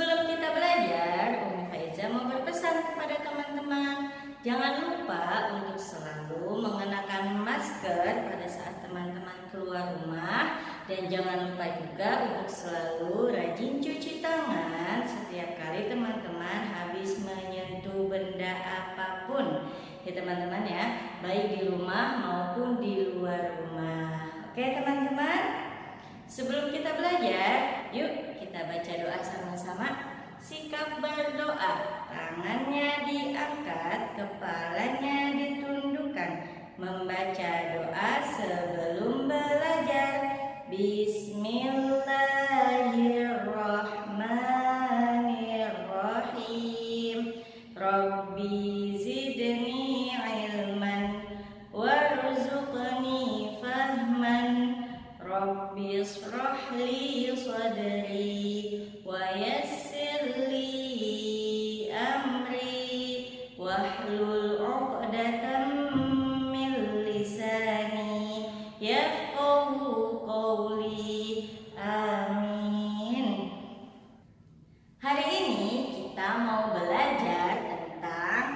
Sebelum kita belajar, Umi Faiza mau berpesan kepada teman-teman, jangan lupa untuk selalu mengenakan masker pada saat teman-teman keluar rumah, dan jangan lupa juga untuk selalu rajin cuci tangan setiap kali teman-teman habis menyentuh benda apapun. Ya teman-teman ya, baik di rumah maupun di luar rumah. Oke teman-teman? Sebelum kita belajar, yuk kita baca doa sama-sama. Sikap berdoa, tangannya diangkat, kepalanya ditundukkan. Membaca doa sebelum belajar. Bismillahirrahmanirrahim. Rabbi zidni ilman warzuqni fahman. Rabbi ishrah li sadri wa yassir li amri wahlul 'uqdatam min lisani yafqahu qawli. Amin. Hari ini kita mau belajar tentang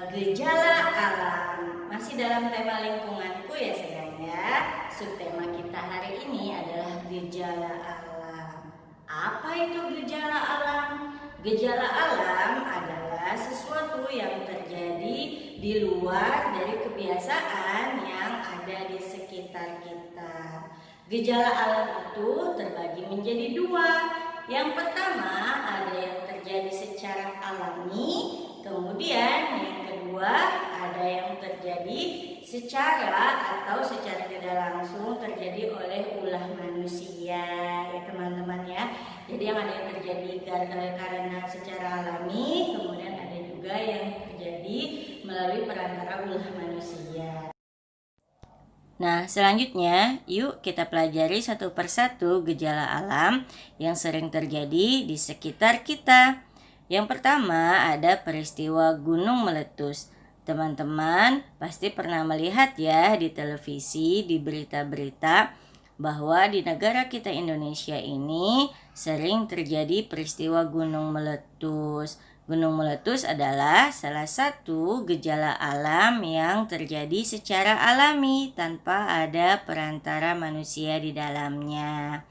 gejala alam. Masih dalam tema lingkunganku ya sayang ya. Subtema kita hari ini adalah gejala alam. Apa itu gejala alam? Gejala alam adalah sesuatu yang terjadi di luar dari kebiasaan yang ada di sekitar kita. Gejala alam itu terbagi menjadi dua. Yang pertama ada yang terjadi secara alami, kemudian yang kedua ada yang terjadi secara atau secara tidak langsung terjadi oleh ulah manusia ya teman-teman ya. Jadi yang ada yang terjadi karena secara alami, kemudian ada juga yang terjadi melalui perantara ulah manusia. Nah, selanjutnya yuk kita pelajari satu persatu gejala alam yang sering terjadi di sekitar kita. Yang pertama ada peristiwa gunung meletus. Teman-teman pasti pernah melihat ya di televisi, di berita-berita bahwa di negara kita Indonesia ini sering terjadi peristiwa gunung meletus. Gunung meletus adalah salah satu gejala alam yang terjadi secara alami tanpa ada perantara manusia di dalamnya.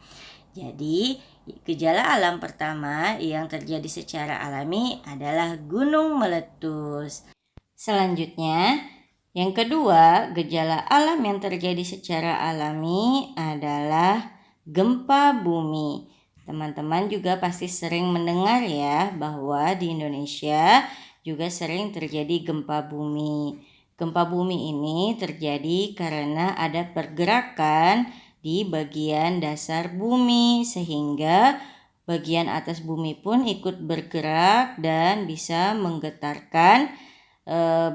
Jadi, gejala alam pertama yang terjadi secara alami adalah gunung meletus. Selanjutnya, yang kedua, gejala alam yang terjadi secara alami adalah gempa bumi. Teman-teman juga pasti sering mendengar ya bahwa di Indonesia juga sering terjadi gempa bumi. Gempa bumi ini terjadi karena ada pergerakan di bagian dasar bumi sehingga bagian atas bumi pun ikut bergerak dan bisa menggetarkan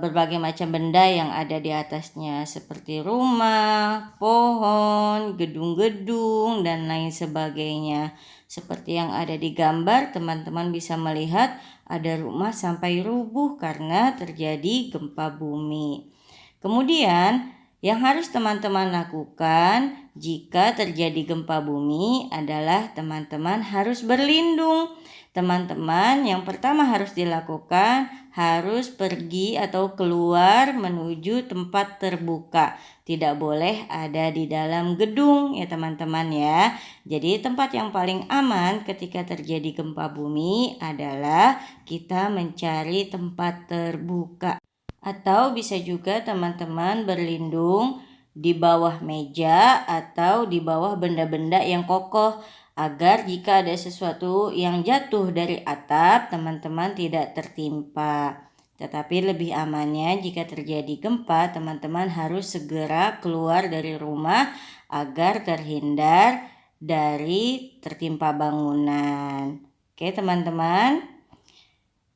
berbagai macam benda yang ada di atasnya seperti rumah, pohon, gedung-gedung dan lain sebagainya. Seperti yang ada di gambar, teman-teman bisa melihat ada rumah sampai rubuh karena terjadi gempa bumi. Kemudian yang harus teman-teman lakukan jika terjadi gempa bumi adalah teman-teman harus berlindung. Teman-teman yang pertama harus dilakukan harus pergi atau keluar menuju tempat terbuka. Tidak boleh ada di dalam gedung ya teman-teman ya. Jadi tempat yang paling aman ketika terjadi gempa bumi adalah kita mencari tempat terbuka. Atau bisa juga teman-teman berlindung di bawah meja atau di bawah benda-benda yang kokoh agar jika ada sesuatu yang jatuh dari atap, teman-teman tidak tertimpa. Tetapi lebih amannya jika terjadi gempa, teman-teman harus segera keluar dari rumah agar terhindar dari tertimpa bangunan. Oke teman-teman.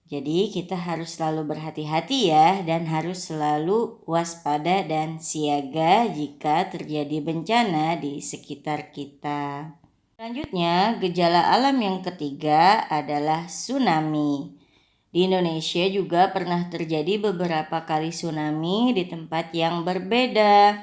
Jadi kita harus selalu berhati-hati ya dan harus selalu waspada dan siaga jika terjadi bencana di sekitar kita. Selanjutnya, gejala alam yang ketiga adalah tsunami. Di Indonesia juga pernah terjadi beberapa kali tsunami di tempat yang berbeda.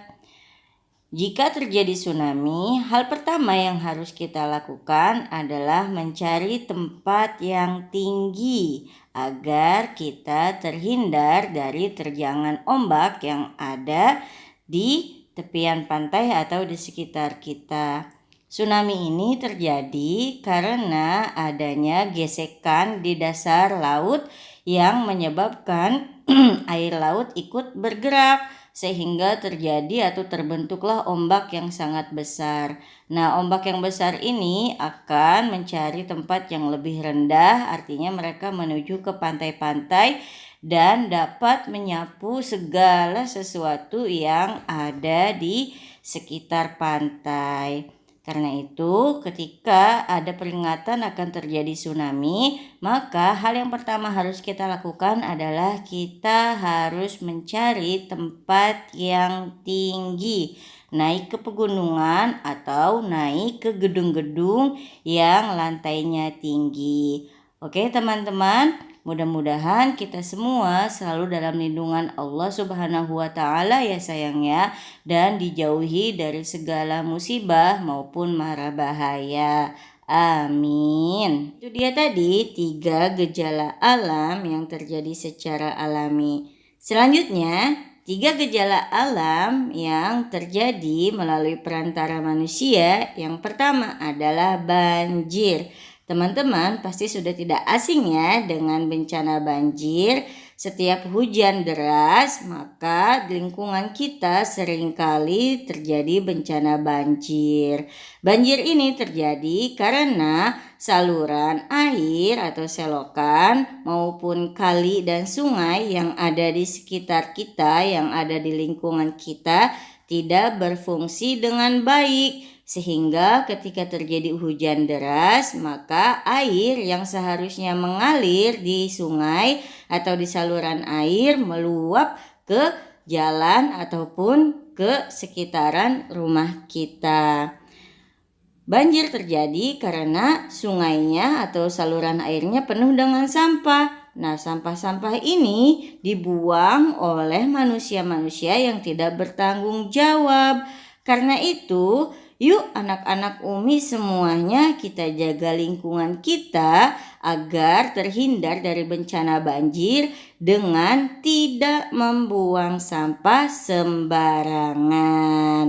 Jika terjadi tsunami, hal pertama yang harus kita lakukan adalah mencari tempat yang tinggi agar kita terhindar dari terjangan ombak yang ada di tepian pantai atau di sekitar kita. Tsunami ini terjadi karena adanya gesekan di dasar laut yang menyebabkan air laut ikut bergerak, sehingga terjadi atau terbentuklah ombak yang sangat besar. Nah, ombak yang besar ini akan mencari tempat yang lebih rendah, artinya mereka menuju ke pantai-pantai dan dapat menyapu segala sesuatu yang ada di sekitar pantai. Karena itu, ketika ada peringatan akan terjadi tsunami, maka hal yang pertama harus kita lakukan adalah kita harus mencari tempat yang tinggi, naik ke pegunungan atau naik ke gedung-gedung yang lantainya tinggi. Oke, teman-teman. Mudah-mudahan kita semua selalu dalam lindungan Allah Subhanahu wa Ta'ala ya sayang ya, dan dijauhi dari segala musibah maupun mara bahaya. Amin. Itu dia tadi 3 gejala alam yang terjadi secara alami. Selanjutnya, 3 gejala alam yang terjadi melalui perantara manusia. Yang pertama adalah banjir. Teman-teman pasti sudah tidak asing ya dengan bencana banjir. Setiap hujan deras, maka di lingkungan kita seringkali terjadi bencana banjir. Banjir ini terjadi karena saluran air atau selokan maupun kali dan sungai yang ada di sekitar kita, yang ada di lingkungan kita tidak berfungsi dengan baik. Sehingga ketika terjadi hujan deras, maka air yang seharusnya mengalir di sungai atau di saluran air meluap ke jalan ataupun ke sekitaran rumah kita. Banjir terjadi karena sungainya atau saluran airnya penuh dengan sampah. Nah, sampah-sampah ini dibuang oleh manusia-manusia yang tidak bertanggung jawab. Karena itu, yuk anak-anak Umi semuanya kita jaga lingkungan kita agar terhindar dari bencana banjir dengan tidak membuang sampah sembarangan.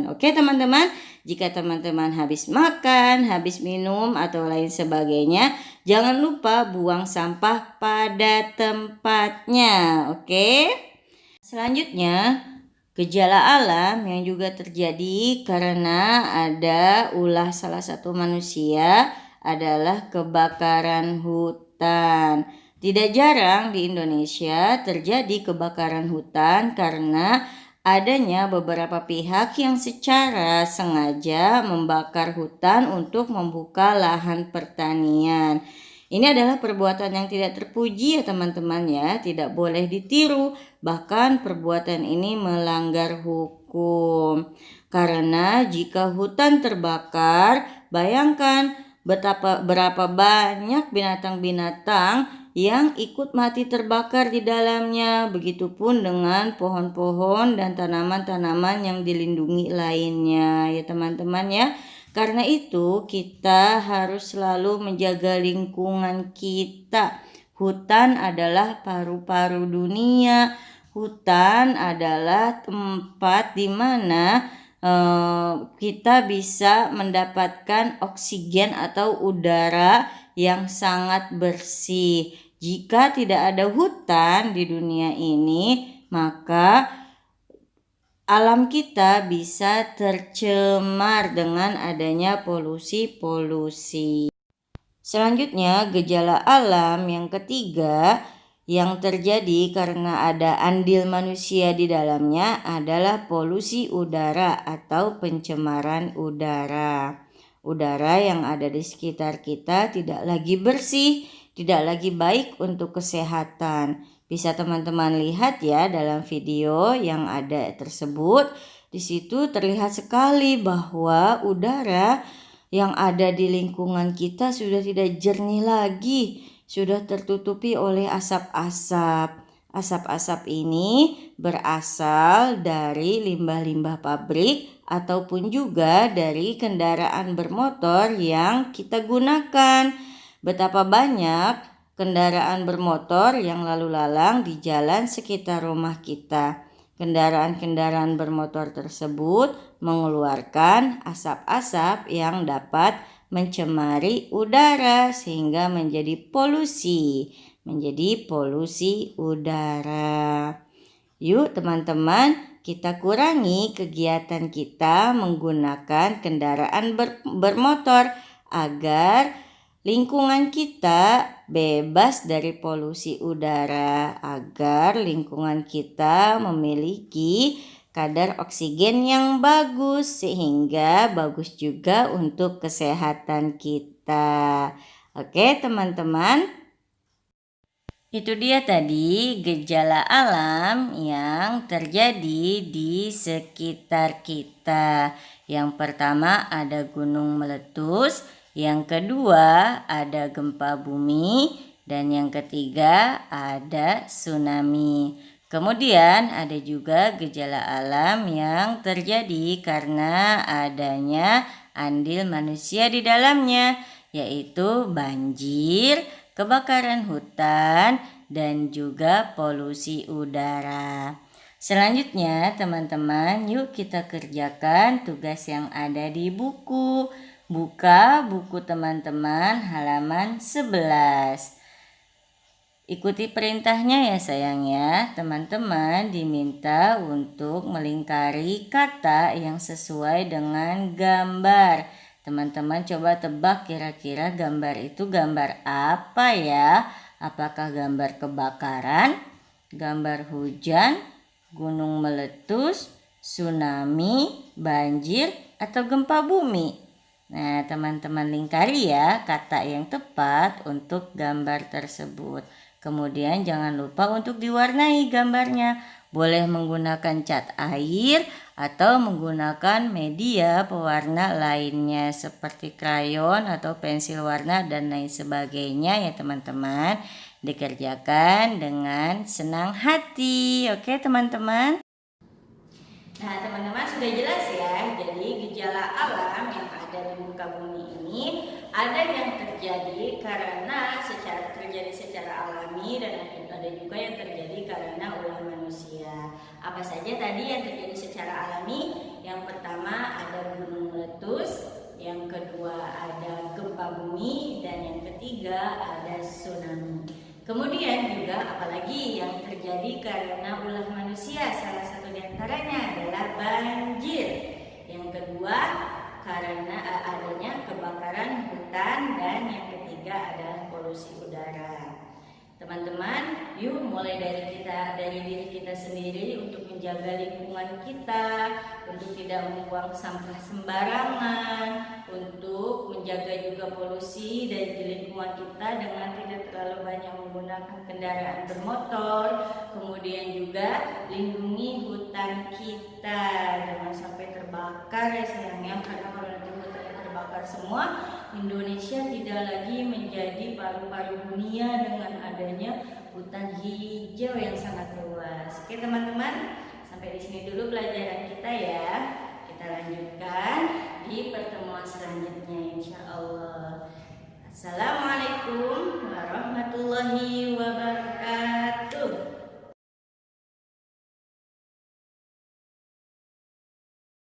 Oke teman-teman, jika teman-teman habis makan, habis minum atau lain sebagainya, jangan lupa buang sampah pada tempatnya. Oke? Selanjutnya, gejala alam yang juga terjadi karena ada ulah salah satu manusia adalah kebakaran hutan. Tidak jarang di Indonesia terjadi kebakaran hutan karena adanya beberapa pihak yang secara sengaja membakar hutan untuk membuka lahan pertanian. Ini adalah perbuatan yang tidak terpuji ya teman-teman ya, tidak boleh ditiru, bahkan perbuatan ini melanggar hukum. Karena jika hutan terbakar, bayangkan berapa banyak binatang-binatang yang ikut mati terbakar di dalamnya. Begitupun dengan pohon-pohon dan tanaman-tanaman yang dilindungi lainnya ya teman-teman ya. Karena itu kita harus selalu menjaga lingkungan kita. Hutan adalah paru-paru dunia. Hutan adalah tempat di mana kita bisa mendapatkan oksigen atau udara yang sangat bersih. Jika tidak ada hutan di dunia ini, maka alam kita bisa tercemar dengan adanya polusi-polusi. Selanjutnya, gejala alam yang ketiga yang terjadi karena ada andil manusia di dalamnya adalah polusi udara atau pencemaran udara. Udara yang ada di sekitar kita tidak lagi bersih, tidak lagi baik untuk kesehatan. Bisa teman-teman lihat ya dalam video yang ada tersebut. Di situ terlihat sekali bahwa udara yang ada di lingkungan kita sudah tidak jernih lagi, sudah tertutupi oleh asap-asap. Asap-asap ini berasal dari limbah-limbah pabrik ataupun juga dari kendaraan bermotor yang kita gunakan. Betapa banyak kendaraan bermotor yang lalu lalang di jalan sekitar rumah kita. Kendaraan-kendaraan bermotor tersebut mengeluarkan asap-asap yang dapat mencemari udara sehingga menjadi polusi udara. Yuk teman-teman, kita kurangi kegiatan kita menggunakan kendaraan bermotor agar lingkungan kita bebas dari polusi udara, agar lingkungan kita memiliki kadar oksigen yang bagus sehingga bagus juga untuk kesehatan kita. Oke teman-teman. Itu dia tadi gejala alam yang terjadi di sekitar kita. Yang pertama ada gunung meletus, yang kedua ada gempa bumi, dan yang ketiga ada tsunami. Kemudian ada juga gejala alam yang terjadi karena adanya andil manusia di dalamnya, yaitu banjir, kebakaran hutan, dan juga polusi udara. Selanjutnya teman-teman, yuk kita kerjakan tugas yang ada di buku. Buka buku teman-teman halaman 11. Ikuti perintahnya ya sayang ya. Teman-teman diminta untuk melingkari kata yang sesuai dengan gambar. Teman-teman coba tebak kira-kira gambar itu gambar apa ya? Apakah gambar kebakaran, gambar hujan, gunung meletus, tsunami, banjir, atau gempa bumi? Nah, teman-teman lingkari ya kata yang tepat untuk gambar tersebut. Kemudian jangan lupa untuk diwarnai gambarnya. Boleh menggunakan cat air atau menggunakan media pewarna lainnya seperti krayon atau pensil warna dan lain sebagainya ya teman-teman. Dikerjakan dengan senang hati. Oke teman-teman. Nah teman-teman sudah jelas ya, jadi gejala alam yang ada di muka bumi ini ada yang terjadi secara alami dan ada juga yang terjadi karena ulah manusia. Apa saja tadi yang terjadi secara alami? Yang pertama ada gunung meletus, yang kedua ada gempa bumi, dan yang ketiga ada tsunami. Kemudian juga apalagi yang terjadi karena ulah manusia, salah satu diantaranya adalah banjir. Yang kedua karena adanya kebakaran hutan, dan yang ketiga adalah polusi udara. Teman-teman, yuk mulai dari diri kita sendiri untuk menjaga lingkungan kita, untuk tidak membuang sampah sembarangan, untuk menjaga juga polusi dari lingkungan kita dengan tidak terlalu banyak menggunakan kendaraan bermotor. Kemudian juga lindungi hutan kita, jangan sampai terbakar ya sayangnya, karena kalau nanti hutannya terbakar semua, Indonesia tidak lagi menjadi paru-paru dunia dengan adanya hutan hijau yang sangat luas. Oke teman-teman, sampai di sini dulu pelajaran kita ya. Kita lanjutkan di pertemuan selanjutnya insya Allah. Assalamualaikum.